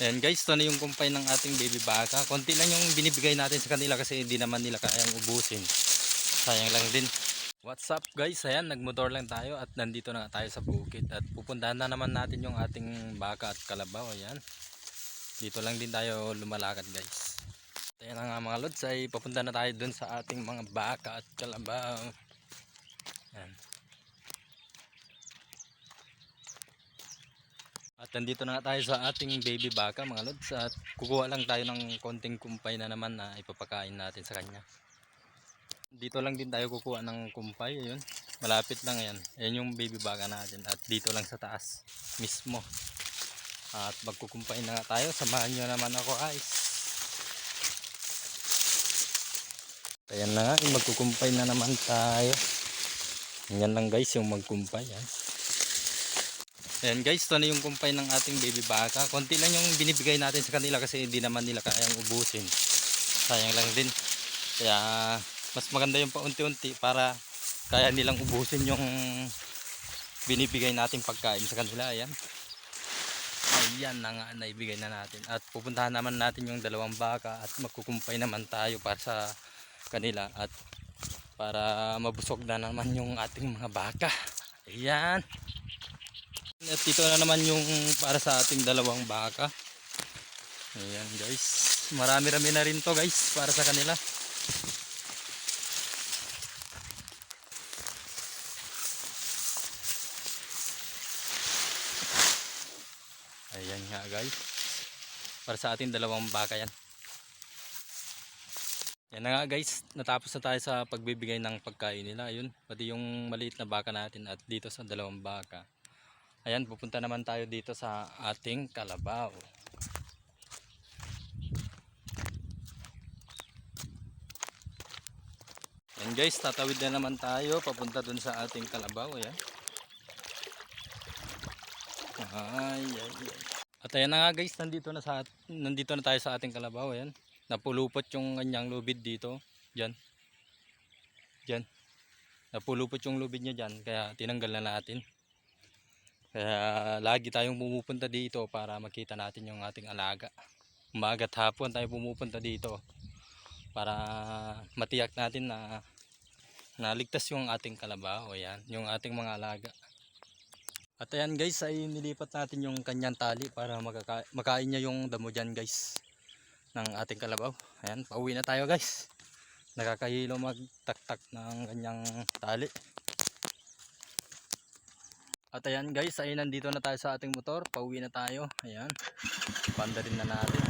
Ayan guys, ito na yung kumpay ng ating baby baka. Konti lang yung binibigay natin sa kanila kasi hindi naman nila kayang ubusin. Sayang lang din. What's up guys, ayan nagmotor lang tayo at nandito na tayo sa bukid. At pupuntahan na naman natin yung ating baka at kalabaw. Ayan, dito lang din tayo lumalakad guys. Ayan na nga mga lods, ay papunta na tayo dun sa ating mga baka at kalabaw. Ayan. At nandito na tayo sa ating baby baka mga lods. At kukuha lang tayo ng konting kumpay na naman na ipapakain natin sa kanya. Dito lang din tayo kukuha ng kumpay. Ayun, malapit lang yan. Ayan yung baby baka natin. At dito lang sa taas mismo. At magkukumpay na nga tayo. Samahan nyo naman ako guys. Ayan na nga, magkukumpay na naman tayo. Yan lang guys yung magkumpay. Ayan guys, ito na yung kumpay ng ating baby baka. Konti lang yung binibigay natin sa kanila kasi hindi naman nila kayang ubusin. Sayang lang din. Kaya mas maganda yung paunti-unti para kaya nilang ubusin yung binibigay natin pagkain sa kanila. Ayan. Ayan na nga, naibigay na natin. At pupuntahan naman natin yung dalawang baka at magkukumpay naman tayo para sa kanila at para mabusog na naman yung ating mga baka. Ayan. At ito na naman yung para sa ating dalawang baka. Ayan guys, marami-rami na rin to guys para sa kanila. Ayan nga guys, para sa ating dalawang baka yan. Yan na nga guys, natapos na tayo sa pagbibigay ng pagkain nila. Ayun, pati yung maliit na baka natin at dito sa dalawang baka. Ayan, pupunta naman tayo dito sa ating kalabaw. Ayan guys, tatawid na naman tayo papunta dun sa ating kalabaw. Ayan. Ay. At ayan na nga guys, nandito na tayo sa ating kalabaw. Ayan. Napulupot yung kanyang lubid dito. Diyan. Napulupot yung lubid niya diyan, kaya tinanggal na natin. Kaya lagi tayong pumupunta dito para makita natin yung ating alaga. Umaga at hapon tayo pumupunta dito para matiyak natin na naligtas yung ating kalabaw. Ayan, yung ating mga alaga. At ayan guys, ay nilipat natin yung kanyang tali para makain niya yung damo dyan guys ng ating kalabaw. Ayan, pauwi na tayo guys. Nakakahilo magtaktak ng kanyang tali. At ayan guys, ay nandito na tayo sa ating motor. Pauwi na tayo. Ayan, panda rin na natin.